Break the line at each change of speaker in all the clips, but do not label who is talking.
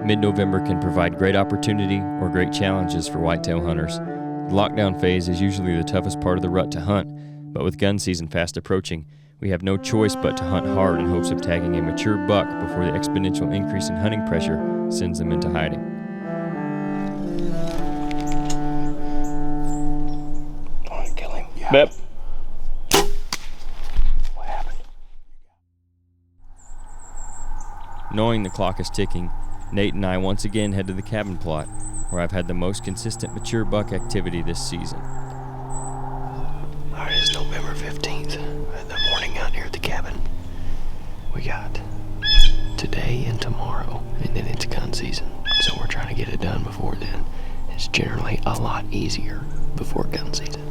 Mid-November can provide great opportunity or great challenges for whitetail hunters. The lockdown phase is usually the toughest part of the rut to hunt, but with gun season fast approaching, we have no choice but to hunt hard in hopes of tagging a mature buck before the exponential increase in hunting pressure sends them into hiding.
Want to kill him? Yeah.
Bep.
What happened?
Knowing the clock is ticking, Nate and I once again head to the cabin plot, where I've had the most consistent mature buck activity this season.
Alright, it's November 15th, the morning out here at the cabin. We got today and tomorrow, and then it's gun season. So we're trying to get it done before then. It's generally a lot easier before gun season.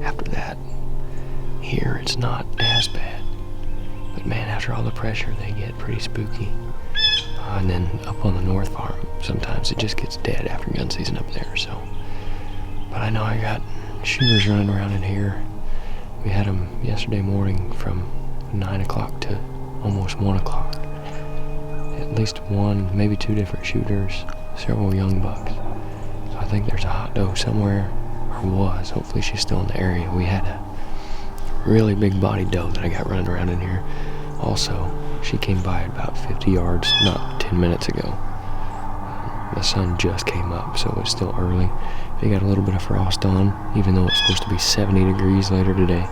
After that, here it's not as bad. But man, after all the pressure, they get pretty spooky. And then up on the North Farm, sometimes it just gets dead after gun season up there, so. But I know I got shooters running around in here. We had them yesterday morning from 9 o'clock to almost 1 o'clock. At least one, maybe two different shooters, several young bucks. So I think there's a hot doe somewhere, or was. Hopefully she's still in the area. We had a really big bodied doe that I got running around in here. Also, she came by at about 50 yards, not 10 minutes ago. The sun just came up, so it's still early. We got a little bit of frost on, even though it's supposed to be 70 degrees later today.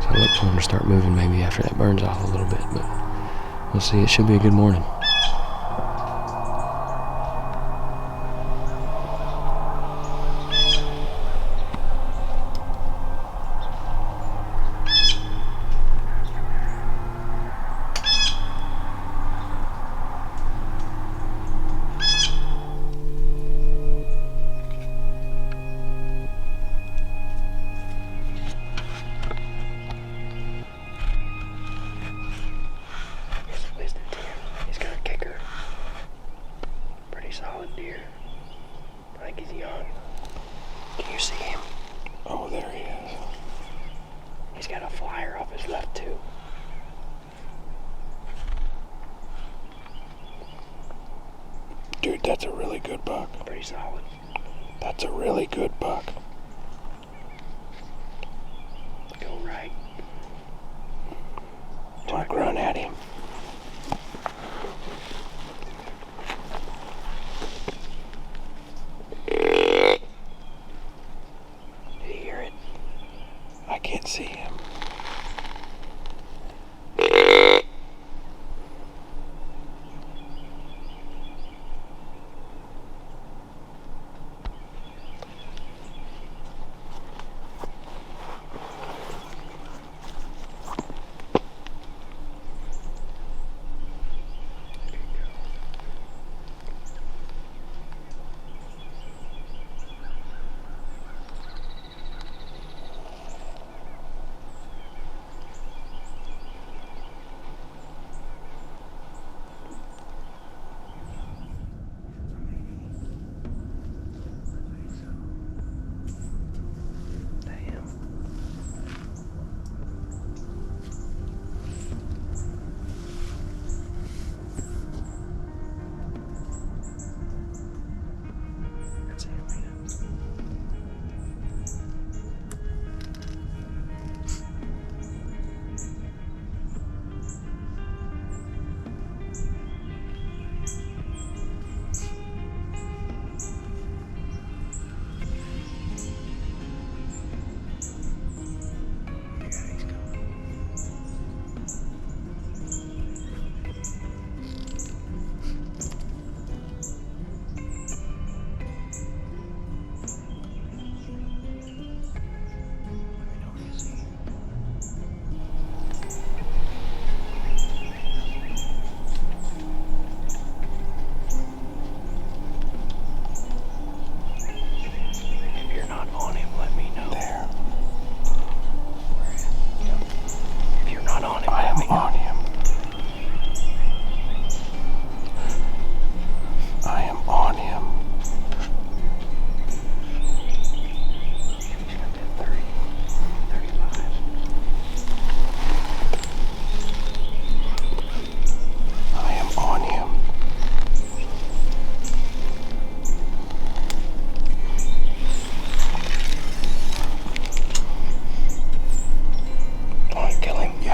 So I look for them to start moving maybe after that burns off a little bit, but we'll see. It should be a good morning. Solid deer. I think he's young. Can you see him? Oh, there he is. He's got a flyer off his left too. Dude, that's a really good buck. Pretty solid. That's a really good buck. Go right. Just run at him. I can't see him.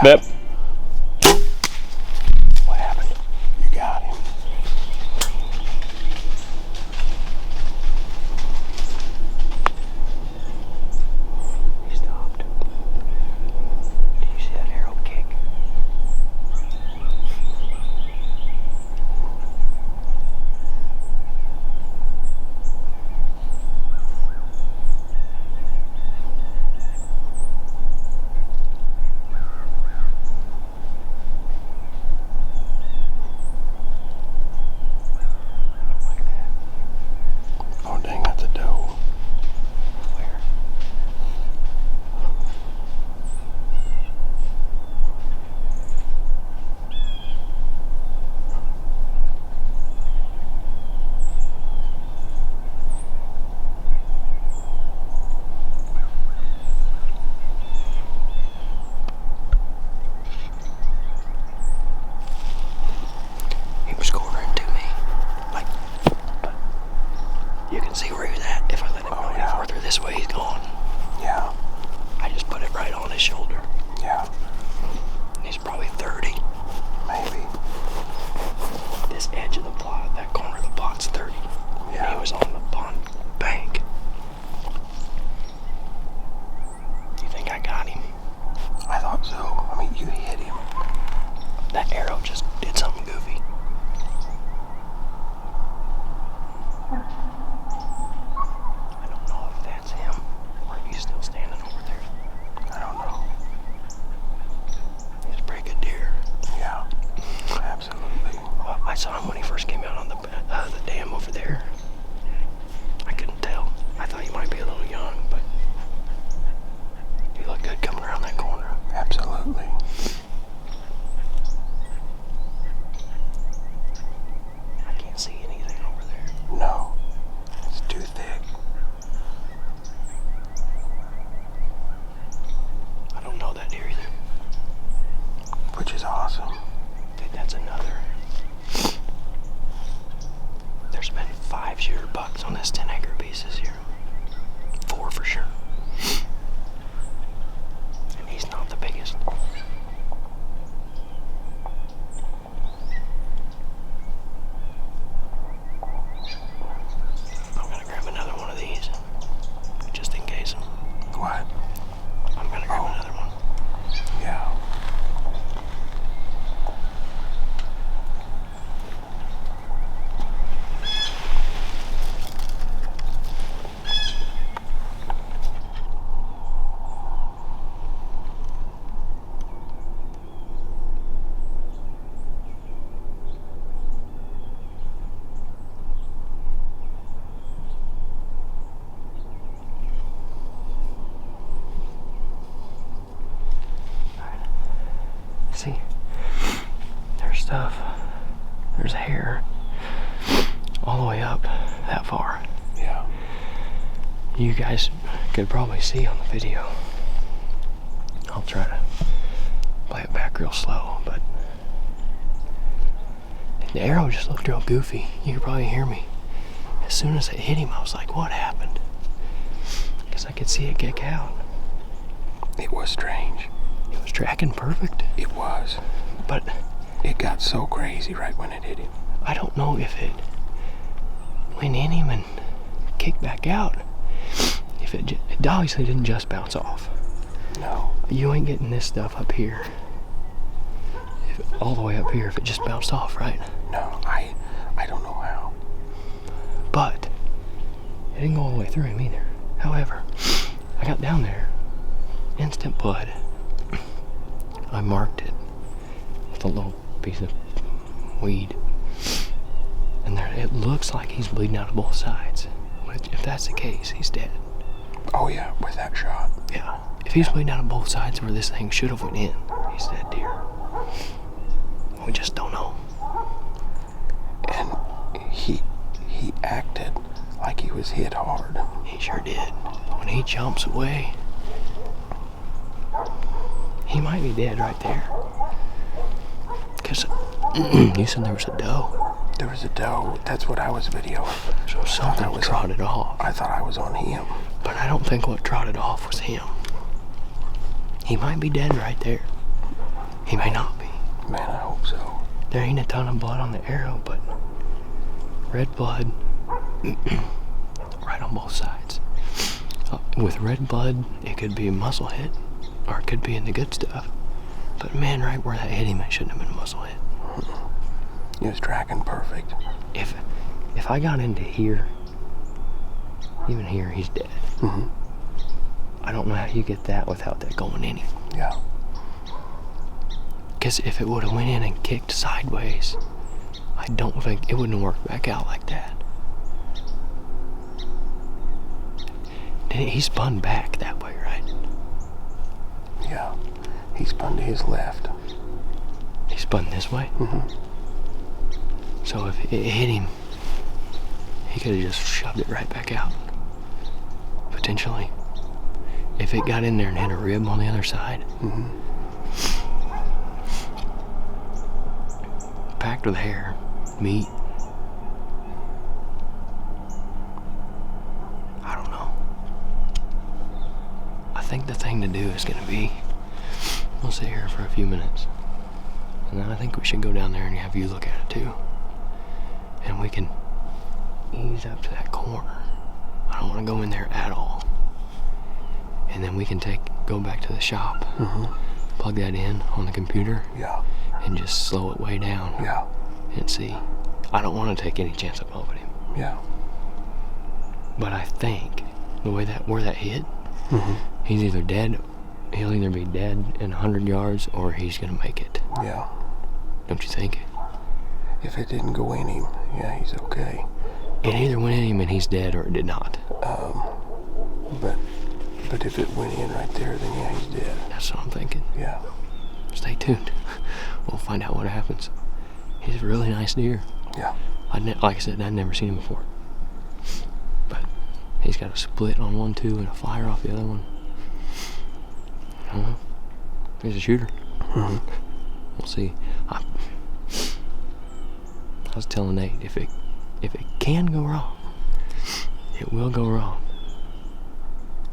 Yep.
What happened?
You got him.
He stopped. Did you see that arrow kick?
Oh, dang, that's a doe.
Where? He was cornering to me. Like, but you can see where he was at. If I let him go any farther this way, he's gone.
Yeah,
I just put it right on his shoulder.
yeah,
He's probably 30.
maybe.
This edge of the plot, that corner of the plot's 30.
Yeah.
He was on the pond bank. You think I got him?
I thought so. I mean, you hit him.
That arrow just did something goofy. I don't know if that's him or if he's still standing over there.
I don't know.
He's a pretty good deer.
Yeah, absolutely.
I saw him when he first came out on the dam over there. I couldn't tell. I thought he might be a little young, but he looked good coming around that corner.
Absolutely.
I can't see anything over there.
No, it's too thick.
I don't know that deer either.
Which is awesome.
Dude, that's another. There's been 5 shooter bucks on this 10-acre piece this year. 4 for sure. And he's not the biggest. I'm gonna grab another one of these, just in case.
What?
I'm gonna grab another one.
Yeah.
See, there's stuff. There's hair all the way up that far.
Yeah.
You guys could probably see on the video. I'll try to play it back real slow, but the arrow just looked real goofy. You could probably hear me. As soon as it hit him, I was like, what happened? Because I could see it kick out.
It was strange.
It was tracking perfect,
It was.
but
It got so crazy right when it hit him.
I don't know if it went in him and kicked back out. If it obviously didn't just bounce off.
No.
You ain't getting this stuff up here. All the way up here if it just bounced off, right?
No, I don't know how.
But it didn't go all the way through him either. However, I got down there, instant blood. I marked it with a little piece of weed. And there, it looks like he's bleeding out of both sides. If that's the case, he's dead.
Oh yeah, with that shot.
Yeah. If he's bleeding out of both sides where this thing should have went in, he's dead deer. We just don't know.
And he acted like he was hit hard.
He sure did. When he jumps away, he might be dead right there. Because you said there was a doe.
There was a doe. That's what I was videoing.
So something trotted off.
I thought I was on him.
But I don't think what trotted off was him. He might be dead right there. He may not be.
Man, I hope so.
There ain't a ton of blood on the arrow, but red blood right on both sides. With red blood, it could be a muzzle hit, or it could be in the good stuff. But man, right where that hit him, it shouldn't have been a muzzle hit.
He was tracking perfect.
If I got into here, even here, he's dead.
Mm-hmm.
I don't know how you get that without that going in him.
Yeah.
Because if it would have went in and kicked sideways, I don't think it wouldn't have worked back out like that. He spun back that way, right?
Yeah. He spun to his left.
He spun this way?
Mm-hmm.
So if it hit him, he could have just shoved it right back out. Potentially. If it got in there and hit a rib on the other side.
Mm-hmm.
Packed with hair, meat. I don't know. I think the thing to do is going to be, we'll sit here for a few minutes. And then I think we should go down there and have you look at it too. And we can ease up to that corner. I don't want to go in there at all. And then we can go back to the shop, plug that in on the computer,
Yeah.
and just slow it way down.
Yeah.
And see. I don't want to take any chance of bumping him.
Yeah.
But I think the way where that hit, he's either dead. He'll either be dead in 100 yards or he's gonna make it.
Yeah.
Don't you think?
If it didn't go in him, yeah, he's okay.
It either went in him and he's dead, or it did not.
But if it went in right there, then yeah, he's dead.
That's what I'm thinking.
Yeah.
Stay tuned. We'll find out what happens. He's a really nice deer.
Yeah.
Like I said, I'd never seen him before. But he's got a split on one too and a fire off the other one. I don't know. He's a shooter. We'll see. I was telling Nate, if it can go wrong, it will go wrong.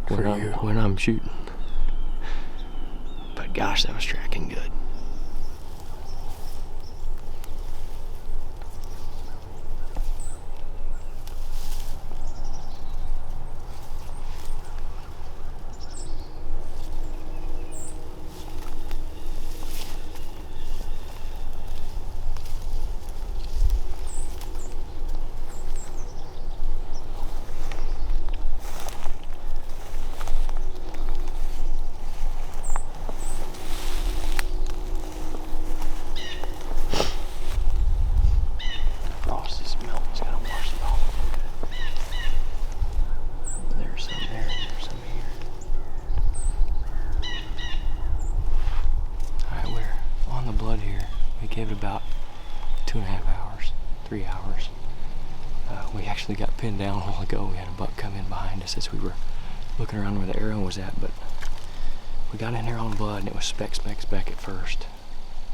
When I'm shooting. But gosh, that was tracking good. Gave it about 2.5 hours, 3 hours. We actually got pinned down a while ago. We had a buck come in behind us as we were looking around where the arrow was at, but we got in there on blood and it was speck at first.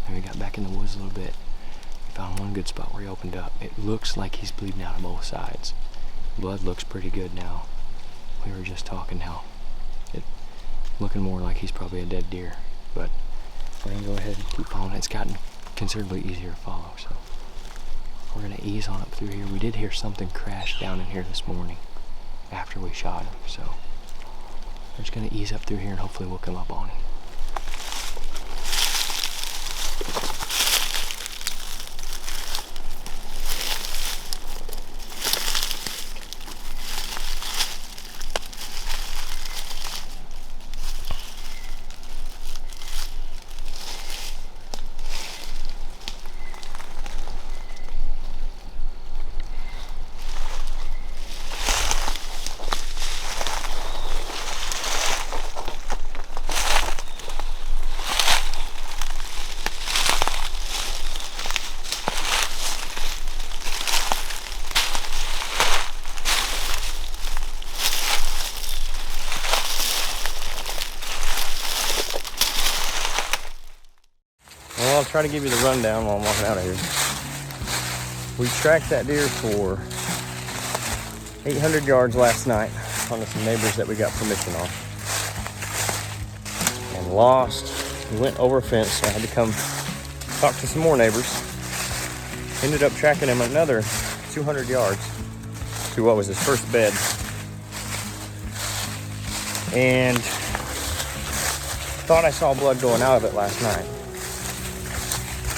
Then we got back in the woods a little bit. We found one good spot where he opened up. It looks like he's bleeding out of both sides. Blood looks pretty good now. We were just talking how it's looking more like he's probably a dead deer, but we're gonna go ahead and keep following. It's gotten considerably easier to follow, so we're gonna ease on up through here. We did hear something crash down in here this morning after we shot him, so we're just gonna ease up through here and hopefully we'll come up on him. Well, I'll try to give you the rundown while I'm walking out of here. We tracked that deer for 800 yards last night onto some neighbors that we got permission on. And lost We went over a fence, so I had to come talk to some more neighbors. Ended up tracking him another 200 yards to what was his first bed. And thought I saw blood going out of it last night.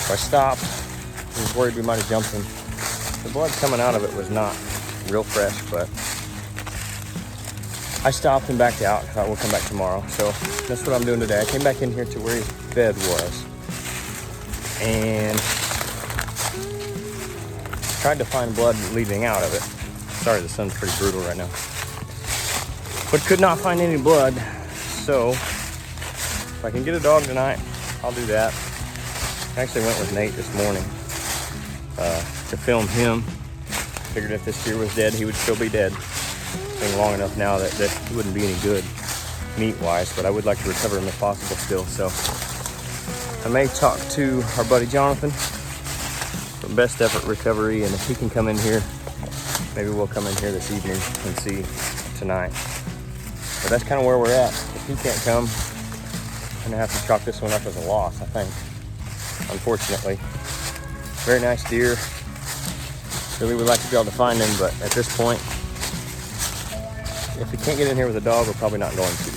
So I stopped. I was worried we might have jumped him. The blood coming out of it was not real fresh, but I stopped and backed out. I thought we'll come back tomorrow. So that's what I'm doing today. I came back in here to where his bed was and tried to find blood leading out of it. Sorry, the sun's pretty brutal right now. But could not find any blood. So if I can get a dog tonight, I'll do that. I actually went with Nate this morning to film him. Figured if this deer was dead, he would still be dead. It's been long enough now that he wouldn't be any good meat-wise, but I would like to recover him if possible still. So I may talk to our buddy Jonathan from Best Effort Recovery, and if he can come in here, maybe we'll come in here this evening and see tonight. But that's kind of where we're at. If he can't come, I'm gonna have to chalk this one up as a loss, I think. Unfortunately. Very nice deer. Really would like to be able to find him, but at this point, if he can't get in here with a dog, we're probably not going to.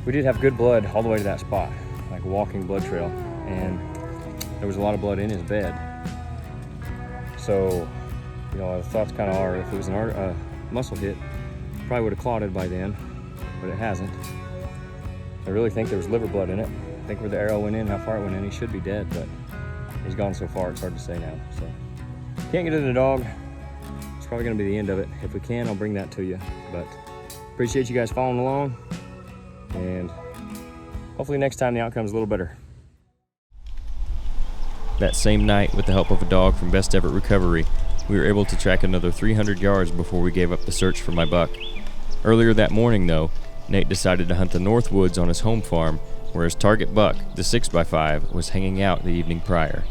We did have good blood all the way to that spot, like a walking blood trail, and there was a lot of blood in his bed. So, you know, the thoughts kind of are, if it was a muscle hit, probably would have clotted by then, but it hasn't. I really think there was liver blood in it. I think where the arrow went in, how far it went in, he should be dead, but he's gone so far, it's hard to say now. So, can't get in the dog. It's probably gonna be the end of it. If we can, I'll bring that to you. But appreciate you guys following along, and hopefully next time the outcome's a little better.
That same night, with the help of a dog from Best Effort Recovery, we were able to track another 300 yards before we gave up the search for my buck. Earlier that morning, though, Nate decided to hunt the Northwoods on his home farm, where his target buck, the 6x5, was hanging out the evening prior.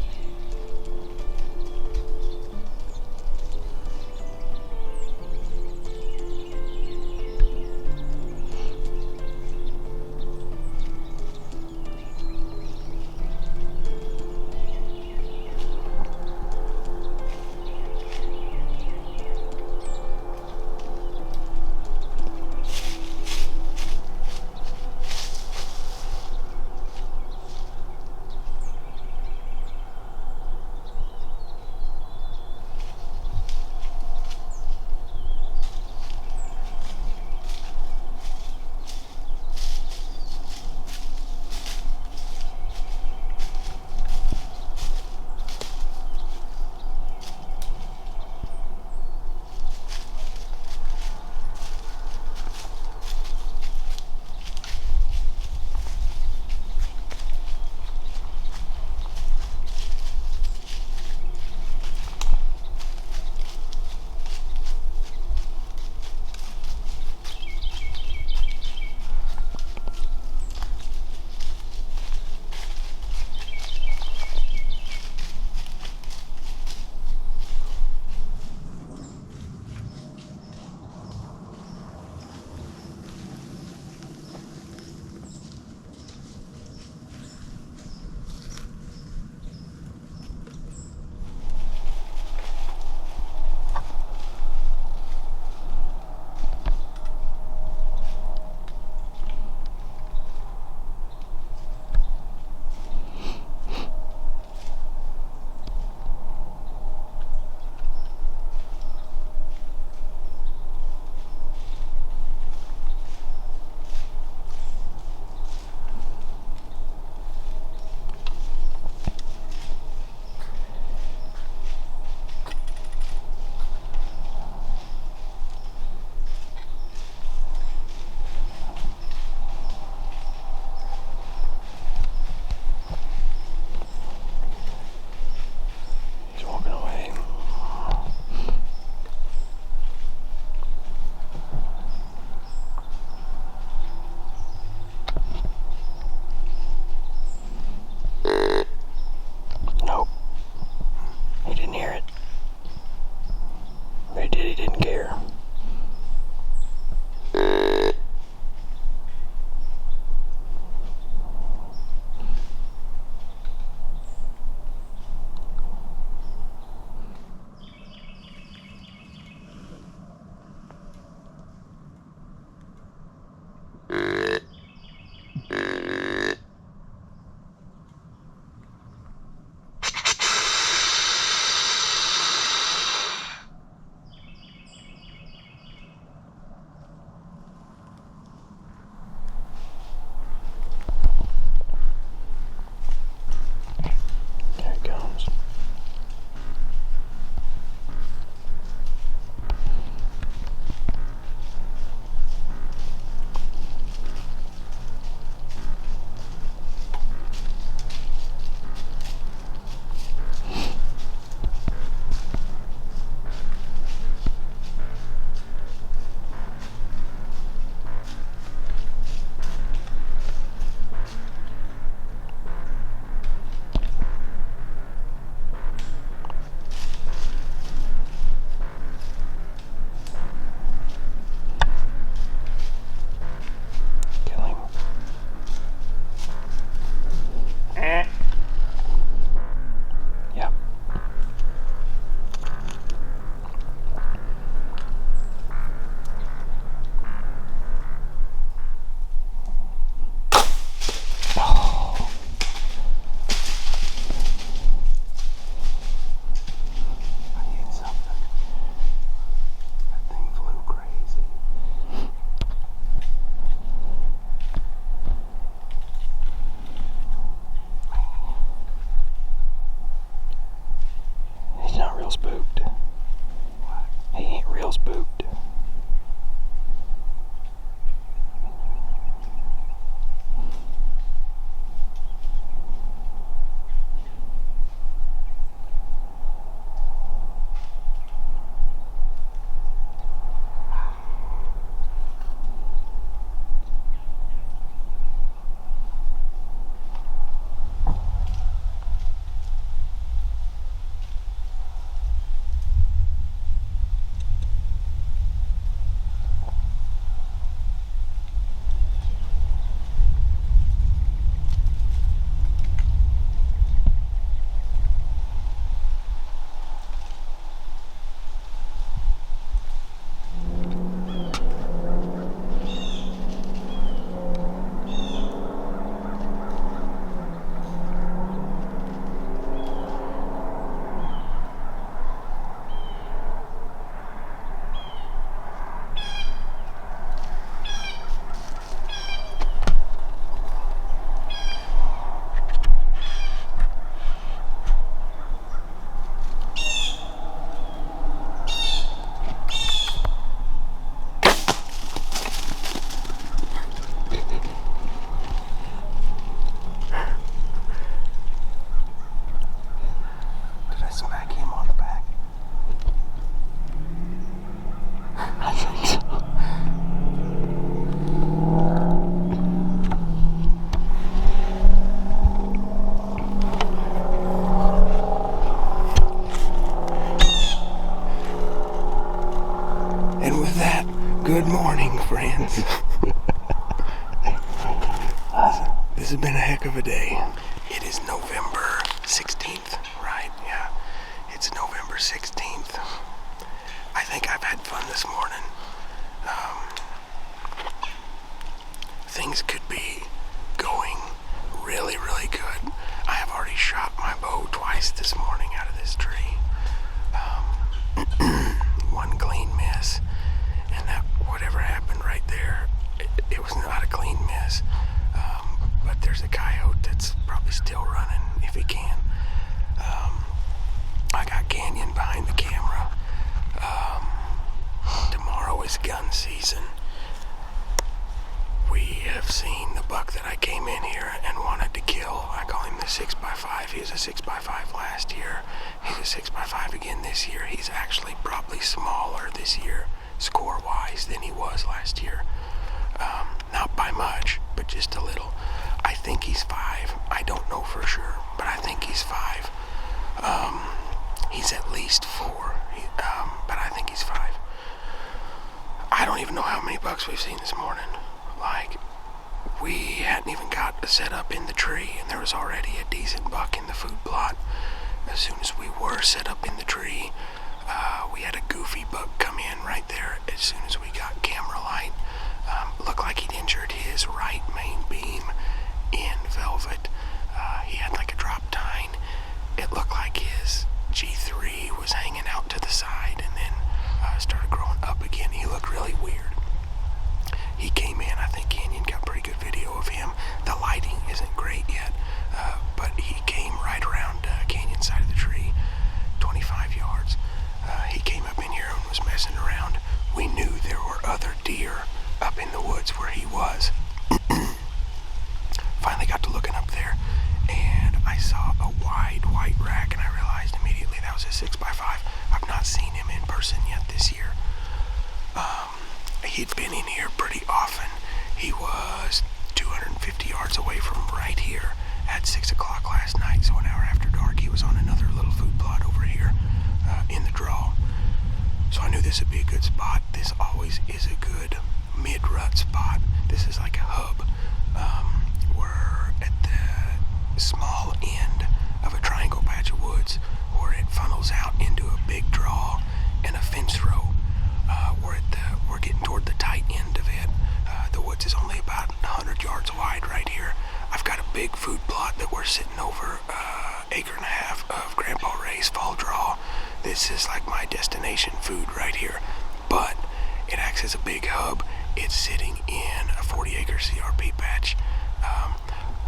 This has been a heck of a day. It is November 16th, right? Yeah, it's November 16th. I think I've had fun this morning. Things could be going really, really good. I have already shot my bow twice this morning out of this tree. One clean miss, and that whatever happened right there, it was not a clean miss. But there's a coyote that's probably still running if he can. I got Canyon behind the camera. Tomorrow is gun season. We have seen the buck that I came in here and wanted to kill. I call him the 6x5. He was a 6x5 last year. He's a 6x5 again this year. He's actually probably smaller this year, score-wise, than he was last year. Not by much, but just a little. I think he's 5. I don't know for sure, but I think he's 5. He's at least 4, but I think he's 5. I don't even know how many bucks we've seen this morning. Like, we hadn't even got a setup in the tree, and there was already a decent buck in the food plot. As soon as we were set up in the tree, we had a goofy buck come in right there as soon as we got camera light. Looked like he'd injured his right main beam in velvet. He had like a drop tine. It looked like his G3 was hanging out to the side and then started growing up again. He looked really weird. He came in. I think Canyon got pretty good video of him. The lighting isn't great yet, but he came right around Canyon's side of the tree, 25 yards. He came up in here and was messing around. We knew there were other deer up in the woods where he was. Finally got to looking up there, and I saw a wide white rack, and I realized immediately that was a 6x5. I've not seen him in person yet this year. He'd been in here pretty often. He was 250 yards away from right here at 6 o'clock last night, so an hour after dark. He was on another little food plot over here in the draw. So I knew this would be a good spot. This always is a good mid-rut spot. This is like a hub. We're at the small end of a triangle patch of woods where it funnels out into a big draw and a fence row. We're getting toward the tight end of it. The woods is only about 100 yards wide right here. I've got a big food plot that we're sitting over, acre and a half of Grandpa Ray's fall draw. This is like my destination food right here, but it acts as a big hub. It's sitting in a 40-acre CRP patch.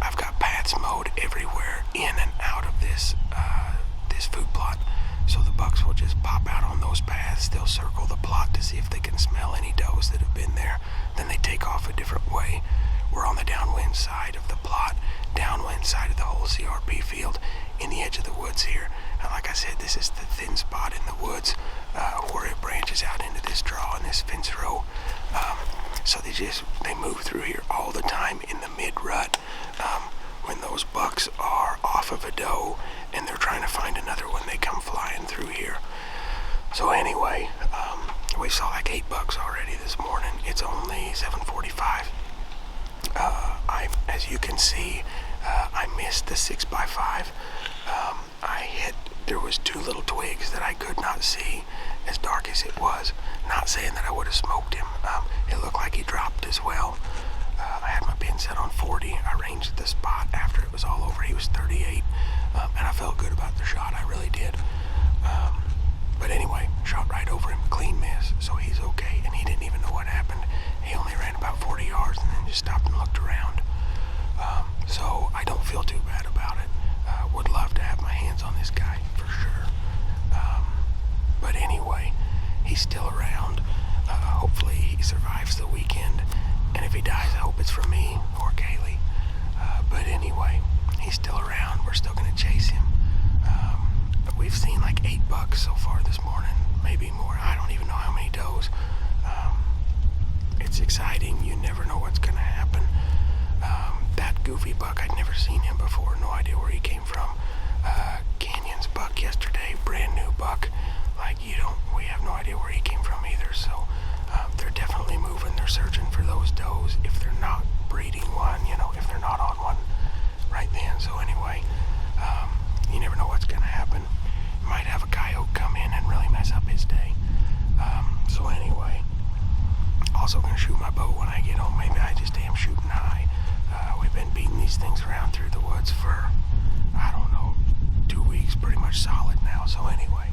I've got paths mowed everywhere in and out of this food plot. So the bucks will just pop out on those paths. They'll circle the plot to see if they can smell any does that have been there. Then they take off a different way. We're on the downwind side of the plot, downwind side of the whole CRP field, in the edge of the woods here. And like I said, this is the thin spot in the woods where it branches out into this draw and this fence row. So they move through here all the time in the mid-rut. When those bucks are off of a doe and they're trying to find another one, they come flying through here. So anyway, we saw like 8 bucks already this morning. It's only 7:45. As you can see, I missed the 6x5. There was 2 little twigs that I could not see as dark as it was. Not saying that I would have smoked him. It looked like he dropped as well. I had my pin set on 40. I ranged the spot after it was all over. He was 38, and I felt good about the shot. I really did. But anyway, shot right over him, clean miss, so he's okay, and he didn't even know what happened. He only ran about 40 yards and then just stopped and looked around. So I don't feel too bad about it. Would love to have my hands on this guy, for sure. But anyway, he's still around. Hopefully he survives the weekend, and if he dies, I hope it's from me or Kaylee. But anyway, he's still around. We're still going to chase him. We've seen like 8 bucks so far this morning, maybe more. I don't even know how many does. It's exciting. You never know what's going to happen. That goofy buck, I'd never seen him before. No idea where he came from. Canyon's buck yesterday, brand new buck. We have no idea where he came from either. So they're definitely moving. They're searching for those does if they're not breeding one, if they're not on one right then. So anyway, you never know what's going to happen. Might have a coyote come in and really mess up his day. So anyway, also going to shoot my bow when I get home. Maybe I just am shooting high. We've been beating these things around through the woods for, 2 weeks, pretty much solid now. So anyway,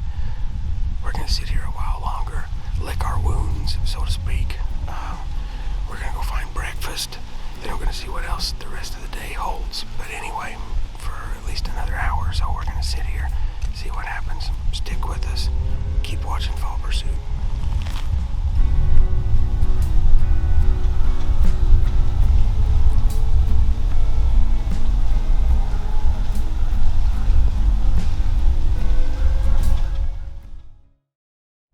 we're going to sit here a while longer, lick our wounds, so to speak. We're going to go find breakfast. Then we're going to see what else the rest of the day holds. But anyway, for at least another hour or so, we're going to sit here, see what happens. Stick with us. Keep watching Fall Pursuit.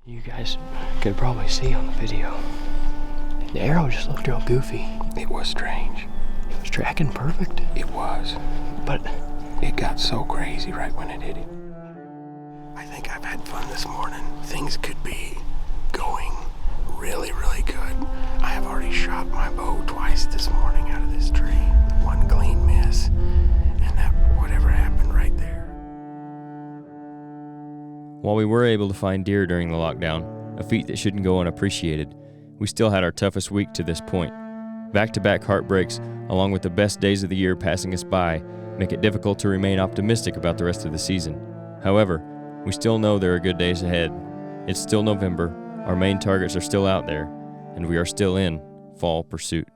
You guys could probably see on the video, the arrow just looked real goofy.
It was strange.
It was tracking perfect.
It was.
But
It got so crazy right when it hit it. I think I've had fun this morning. Things could be going really, really good. I have already shot my bow twice this morning out of this tree. One clean miss, and that whatever happened right there.
While we were able to find deer during the lockdown, a feat that shouldn't go unappreciated, we still had our toughest week to this point. Back-to-back heartbreaks, along with the best days of the year passing us by, make it difficult to remain optimistic about the rest of the season. However, we still know there are good days ahead. It's still November, our main targets are still out there, and we are still in fall pursuit.